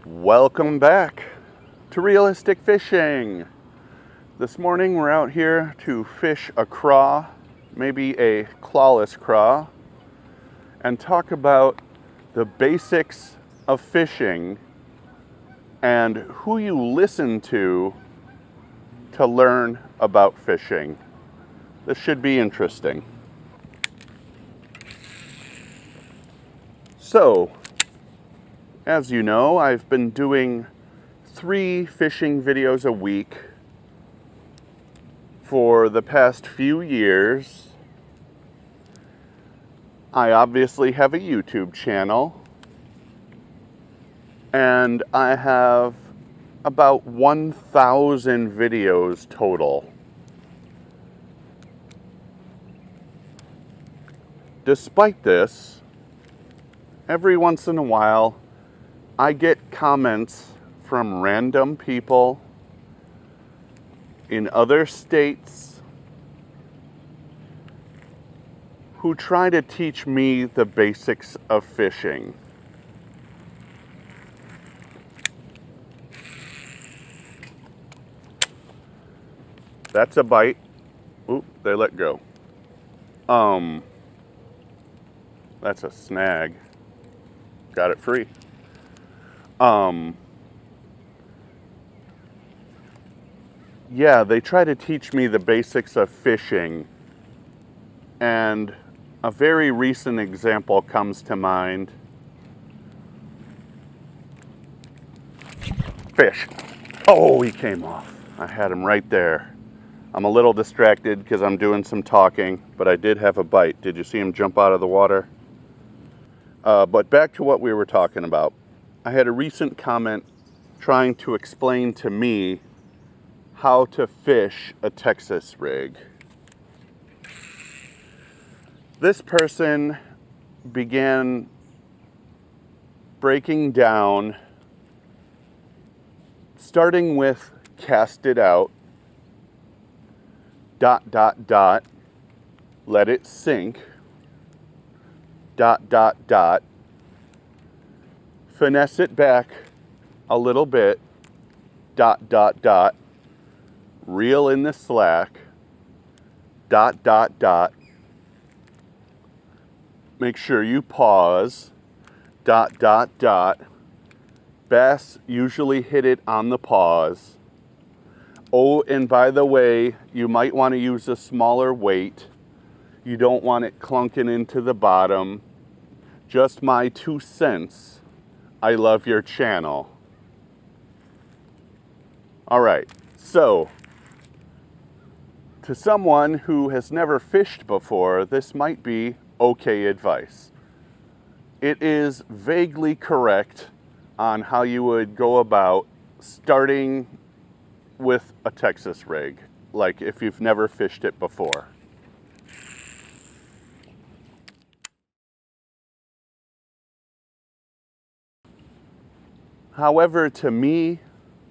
Welcome back to Realistic Fishing. This morning we're out here to fish a craw, maybe a clawless craw, and talk about the basics of fishing and who you listen to learn about fishing. This should be interesting. So, as you know, I've been doing 3 fishing videos a week for the past few years. I obviously have a YouTube channel, and I have about 1,000 videos total. Despite this, every once in a while, I get comments from random people in other states who try to teach me the basics of fishing. That's a bite. Oop, they let go. That's a snag. Got it free. Yeah, they try to teach me the basics of fishing, and a very recent example comes to mind. Fish. Oh, he came off. I had him right there. I'm a little distracted because I'm doing some talking, but I did have a bite. Did you see him jump out of the water? But back to what we were talking about. I had a recent comment trying to explain to me how to fish a Texas rig. This person began breaking down, starting with cast it out, ... let it sink, ... finesse it back a little bit, ... reel in the slack, ... make sure you pause, ... bass usually hit it on the pause. Oh, and by the way, you might want to use a smaller weight. You don't want it clunking into the bottom. Just my 2 cents. I love your channel. All right, so to someone who has never fished before, this might be okay advice. It is vaguely correct on how you would go about starting with a Texas rig, like if you've never fished it before. However, to me,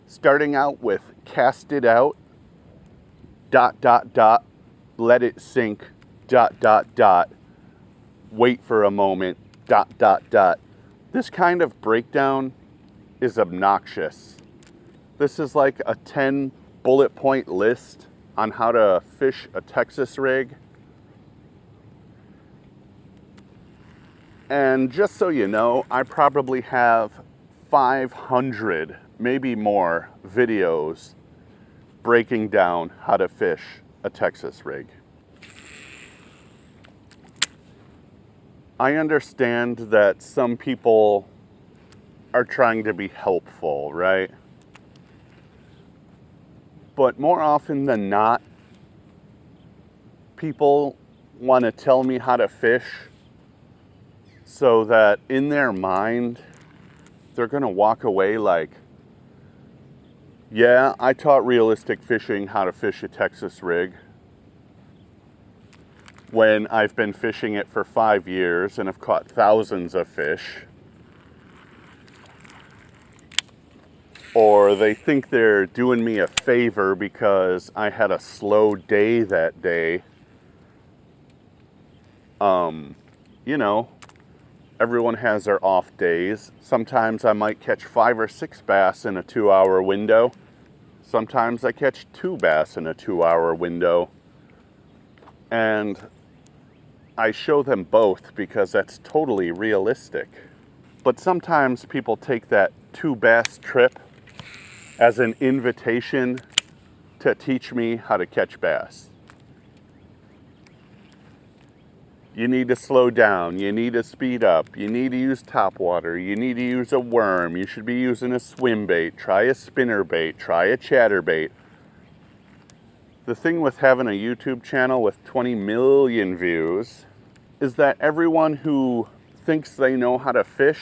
starting out with cast it out, ... let it sink, ... wait for a moment, ... this kind of breakdown is obnoxious. This is like a 10 bullet point list on how to fish a Texas rig. And just so you know, I probably have 500, maybe more, videos breaking down how to fish a Texas rig. I understand that some people are trying to be helpful, right? But more often than not, people want to tell me how to fish so that in their mind, they're going to walk away like, yeah, I taught Realistic Fishing how to fish a Texas rig, when I've been fishing it for 5 years and have caught thousands of fish. Or they think they're doing me a favor because I had a slow day that day. You know, Everyone has their off days. Sometimes I might catch 5 or 6 bass in a 2-hour window. Sometimes I catch 2 bass in a 2-hour window. And I show them both because that's totally realistic. But sometimes people take that 2 bass trip as an invitation to teach me how to catch bass. You need to slow down, you need to speed up, you need to use topwater, you need to use a worm, you should be using a swim bait, try a spinner bait, try a chatterbait. The thing with having a YouTube channel with 20 million views is that everyone who thinks they know how to fish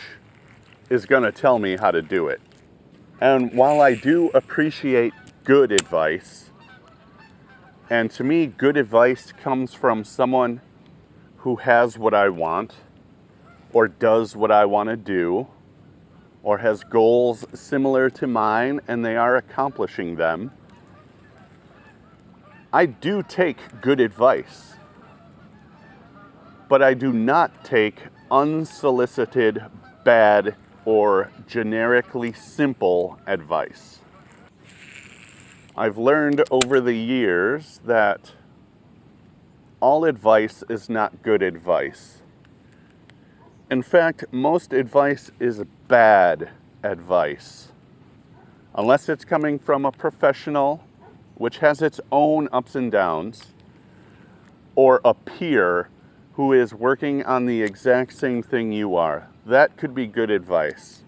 is gonna tell me how to do it. And while I do appreciate good advice, and to me good advice comes from someone who has what I want, or does what I want to do, or has goals similar to mine and they are accomplishing them, I do take good advice. But I do not take unsolicited, bad, or generically simple advice. I've learned over the years that all advice is not good advice. In fact, most advice is bad advice. Unless it's coming from a professional, which has its own ups and downs, or a peer who is working on the exact same thing you are. That could be good advice.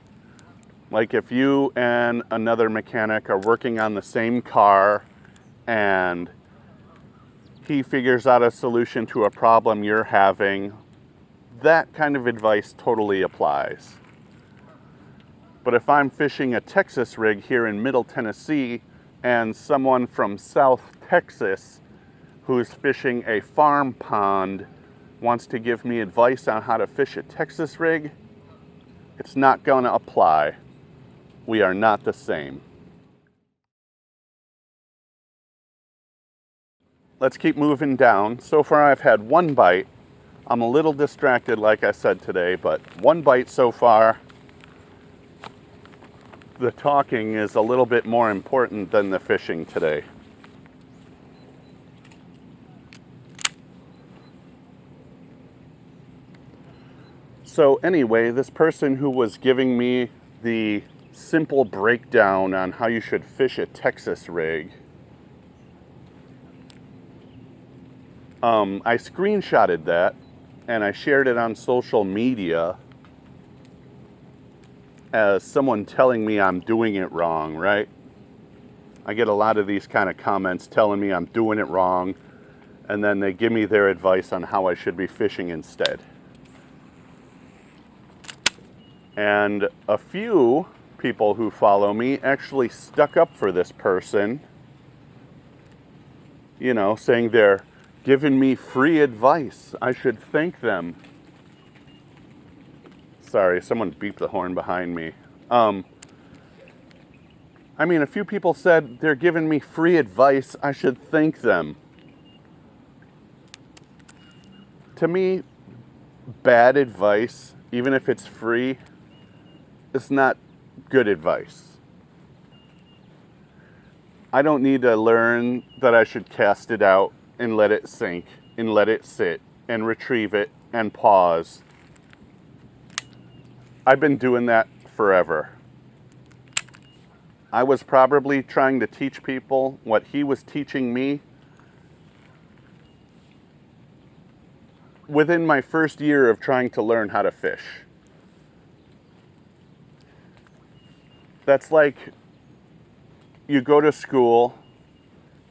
Like if you and another mechanic are working on the same car and he figures out a solution to a problem you're having, that kind of advice totally applies. But if I'm fishing a Texas rig here in Middle Tennessee and someone from South Texas who's fishing a farm pond wants to give me advice on how to fish a Texas rig, it's not going to apply. We are not the same. Let's keep moving down. So far I've had 1 bite. I'm a little distracted, like I said today, but 1 bite so far. The talking is a little bit more important than the fishing today. So anyway, this person who was giving me the simple breakdown on how you should fish a Texas rig, I screenshotted that and I shared it on social media as someone telling me I'm doing it wrong, right? I get a lot of these kind of comments telling me I'm doing it wrong, and then they give me their advice on how I should be fishing instead. And a few people who follow me actually stuck up for this person, you know, saying they're giving me free advice. I should thank them. Sorry, someone beeped the horn behind me. I mean, a few people said they're giving me free advice. I should thank them. To me, bad advice, even if it's free, is not good advice. I don't need to learn that I should cast it out and let it sink and let it sit and retrieve it and pause. I've been doing that forever. I was probably trying to teach people what he was teaching me within my first year of trying to learn how to fish. That's like you go to school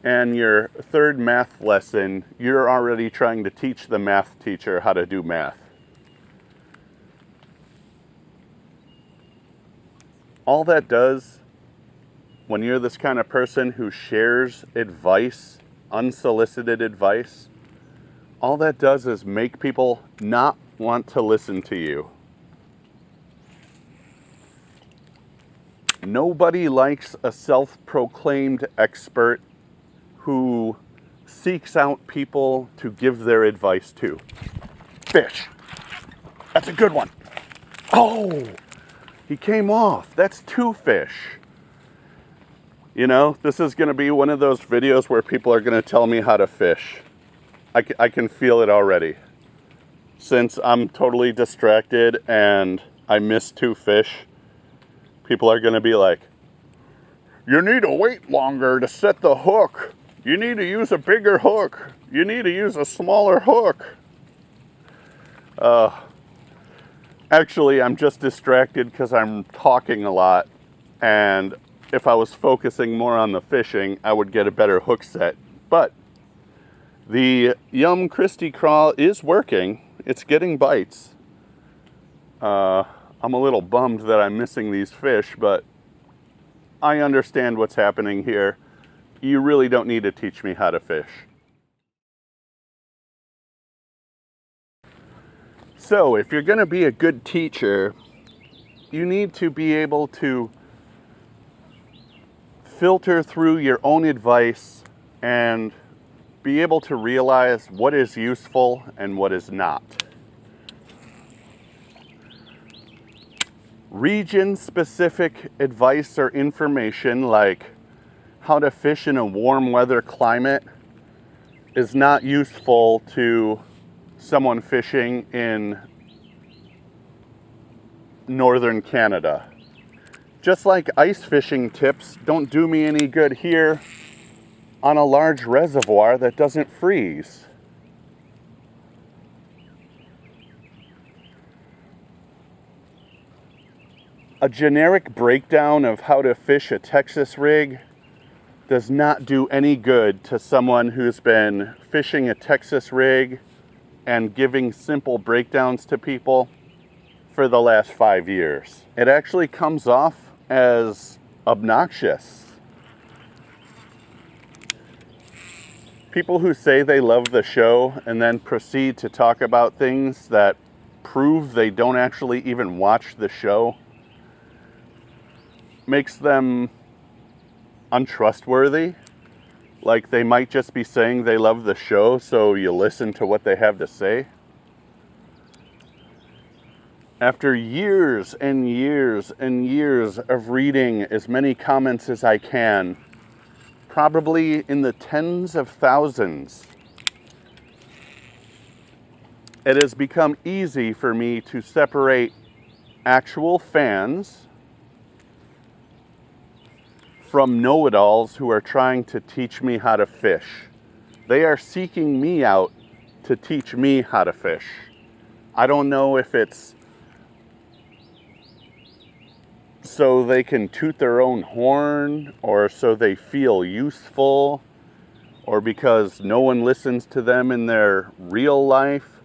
and your 3rd math lesson, you're already trying to teach the math teacher how to do math. All that does, when you're this kind of person who shares advice, unsolicited advice, all that does is make people not want to listen to you. Nobody likes a self-proclaimed expert who seeks out people to give their advice to. Fish. That's a good one. Oh, he came off. That's 2 fish. You know, this is going to be one of those videos where people are going to tell me how to fish. I can feel it already. Since I'm totally distracted and I missed 2 fish, people are going to be like, you need to wait longer to set the hook. You need to use a bigger hook. You need to use a smaller hook. Actually, I'm just distracted because I'm talking a lot. And if I was focusing more on the fishing, I would get a better hook set. But the Yum Christie crawl is working. It's getting bites. I'm a little bummed that I'm missing these fish, but I understand what's happening here. You really don't need to teach me how to fish. So, if you're going to be a good teacher, you need to be able to filter through your own advice and be able to realize what is useful and what is not. Region-specific advice or information like how to fish in a warm weather climate is not useful to someone fishing in northern Canada. Just like ice fishing tips don't do me any good here on a large reservoir that doesn't freeze. A generic breakdown of how to fish a Texas rig does not do any good to someone who's been fishing a Texas rig and giving simple breakdowns to people for the last 5 years. It actually comes off as obnoxious. People who say they love the show and then proceed to talk about things that prove they don't actually even watch the show makes them untrustworthy. Like they might just be saying they love the show, so you listen to what they have to say. After years and years and years of reading as many comments as I can, probably in the tens of thousands, it has become easy for me to separate actual fans from know-it-alls who are trying to teach me how to fish. They are seeking me out to teach me how to fish. I don't know if it's so they can toot their own horn, or so they feel useful, or because no one listens to them in their real life,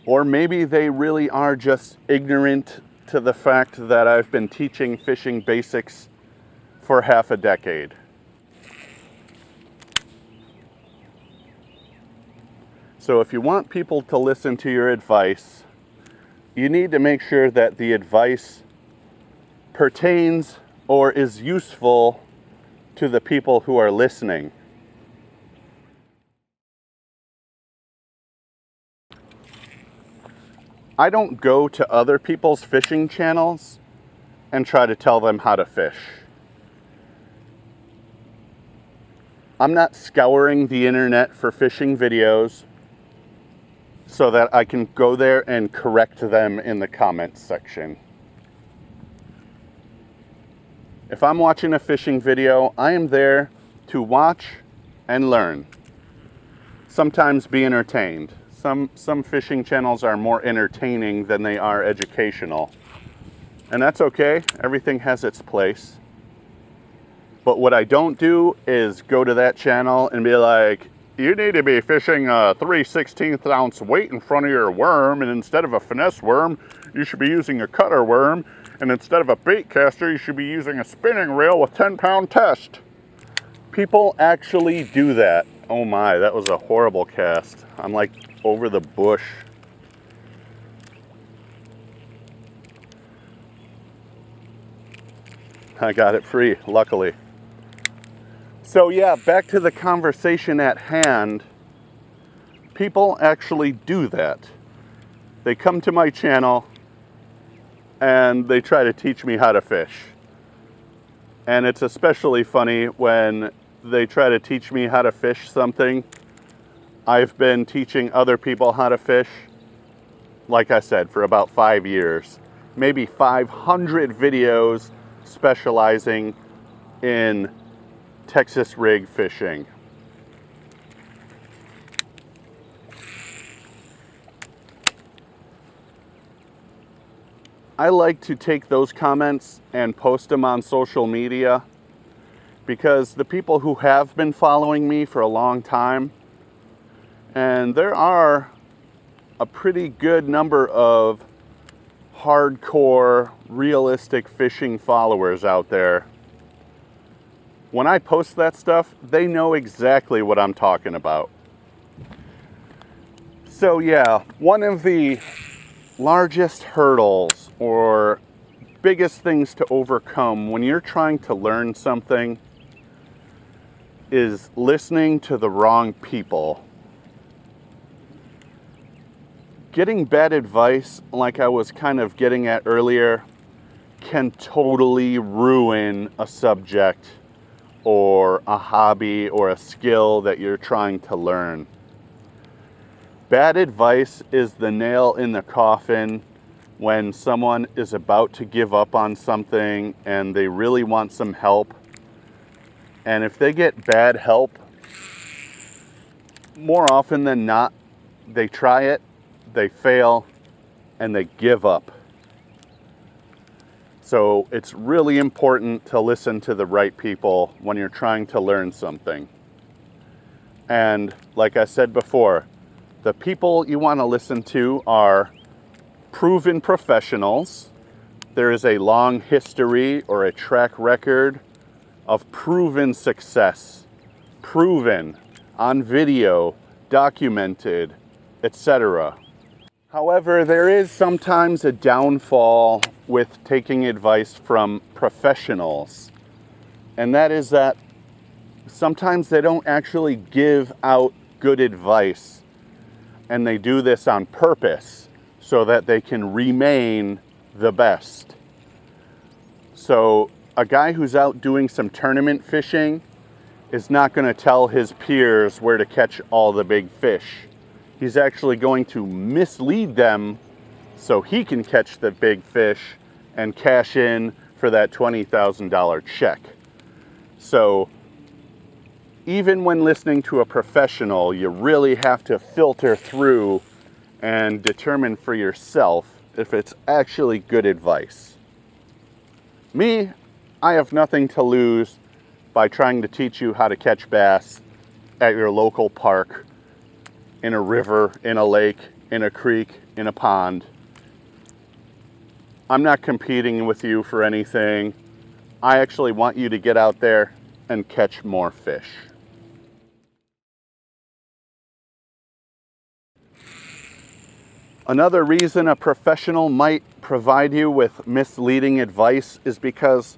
or maybe they really are just ignorant to the fact that I've been teaching fishing basics for half a decade. So if you want people to listen to your advice, you need to make sure that the advice pertains or is useful to the people who are listening. I don't go to other people's fishing channels and try to tell them how to fish. I'm not scouring the internet for fishing videos so that I can go there and correct them in the comments section. If I'm watching a fishing video, I am there to watch and learn. Sometimes be entertained. Some fishing channels are more entertaining than they are educational. And that's okay. Everything has its place. But what I don't do is go to that channel and be like, you need to be fishing a 3/16 ounce weight in front of your worm, and instead of a finesse worm, you should be using a cutter worm, and instead of a bait caster, you should be using a spinning reel with 10-pound test. People actually do that. Oh my, that was a horrible cast. I'm like over the bush. I got it free, luckily. So yeah, back to the conversation at hand. People actually do that. They come to my channel and they try to teach me how to fish. And it's especially funny when they try to teach me how to fish something I've been teaching other people how to fish, like I said, for about 5 years. Maybe 500 videos specializing in Texas rig fishing. I like to take those comments and post them on social media because the people who have been following me for a long time, and there are a pretty good number of hardcore, realistic fishing followers out there. When I post that stuff, they know exactly what I'm talking about. So yeah, one of the largest hurdles or biggest things to overcome when you're trying to learn something is listening to the wrong people. Getting bad advice, like I was kind of getting at earlier, can totally ruin a subject or a hobby or a skill that you're trying to learn. Bad advice is the nail in the coffin when someone is about to give up on something and they really want some help. And if they get bad help, more often than not, they try it, they fail, and they give up. So it's really important to listen to the right people when you're trying to learn something. And like I said before, the people you want to listen to are proven professionals. There is a long history or a track record of proven success, proven on video, documented, etc. However, there is sometimes a downfall with taking advice from professionals, and that is that sometimes they don't actually give out good advice, and they do this on purpose so that they can remain the best. So a guy who's out doing some tournament fishing is not going to tell his peers where to catch all the big fish. He's actually going to mislead them so he can catch the big fish and cash in for that $20,000 check. So even when listening to a professional, you really have to filter through and determine for yourself if it's actually good advice. Me, I have nothing to lose by trying to teach you how to catch bass at your local park, in a river, in a lake, in a creek, in a pond. I'm not competing with you for anything. I actually want you to get out there and catch more fish. Another reason a professional might provide you with misleading advice is because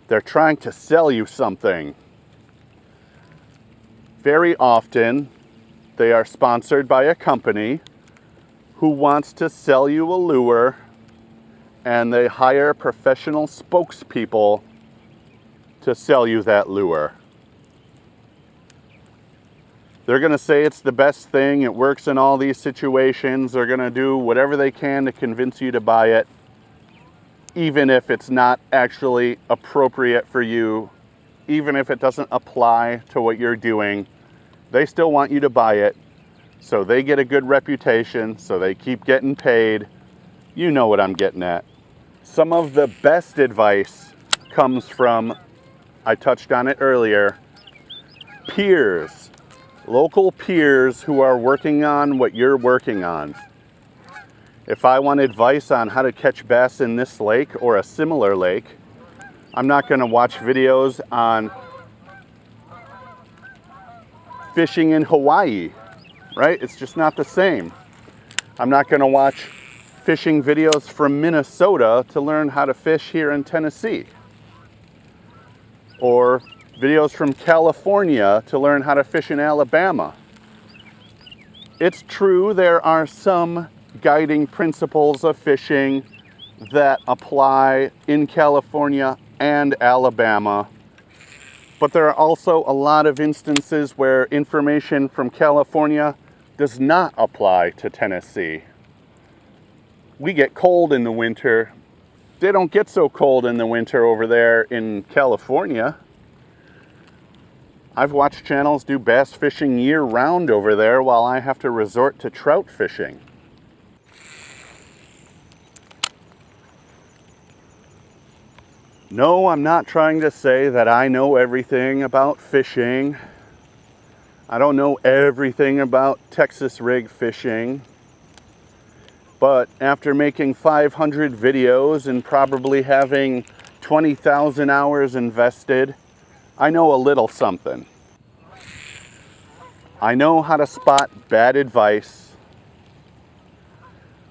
they're trying to sell you something. Very often, they are sponsored by a company who wants to sell you a lure, and they hire professional spokespeople to sell you that lure. They're going to say it's the best thing, it works in all these situations. They're going to do whatever they can to convince you to buy it, even if it's not actually appropriate for you, even if it doesn't apply to what you're doing. They still want you to buy it, so they get a good reputation, so they keep getting paid. You know what I'm getting at. Some of the best advice comes from, I touched on it earlier, peers. Local peers who are working on what you're working on. If I want advice on how to catch bass in this lake or a similar lake, I'm not going to watch videos on fishing in Hawaii, right? It's just not the same. I'm not going to watch fishing videos from Minnesota to learn how to fish here in Tennessee, or videos from California to learn how to fish in Alabama. It's true there are some guiding principles of fishing that apply in California and Alabama, but there are also a lot of instances where information from California does not apply to Tennessee. We get cold in the winter. They don't get so cold in the winter over there in California. I've watched channels do bass fishing year-round over there while I have to resort to trout fishing. No, I'm not trying to say that I know everything about fishing. I don't know everything about Texas rig fishing. But after making 500 videos and probably having 20,000 hours invested, I know a little something. I know how to spot bad advice.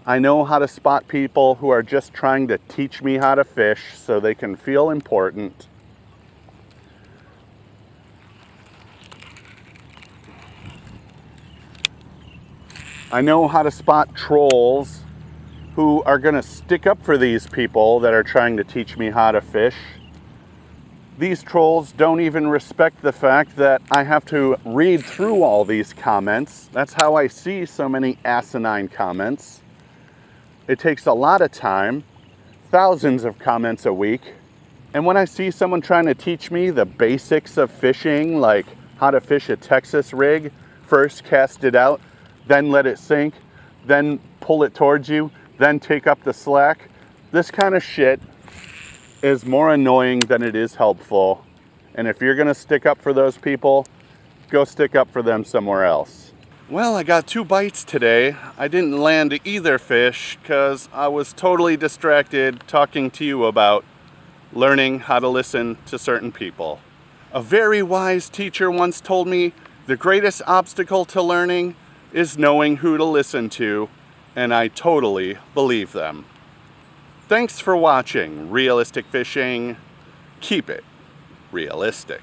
I know how to spot people who are just trying to teach me how to fish so they can feel important. I know how to spot trolls who are going to stick up for these people that are trying to teach me how to fish. These trolls don't even respect the fact that I have to read through all these comments. That's how I see so many asinine comments. It takes a lot of time, thousands of comments a week. And when I see someone trying to teach me the basics of fishing, like how to fish a Texas rig, first cast it out, then let it sink, then pull it towards you, then take up the slack, this kind of shit is more annoying than it is helpful. And if you're gonna stick up for those people, go stick up for them somewhere else. Well, I got 2 bites today. I didn't land either fish because I was totally distracted talking to you about learning how to listen to certain people. A very wise teacher once told me the greatest obstacle to learning is knowing who to listen to, and I totally believe them. Thanks for watching Realistic Fishing. Keep it realistic.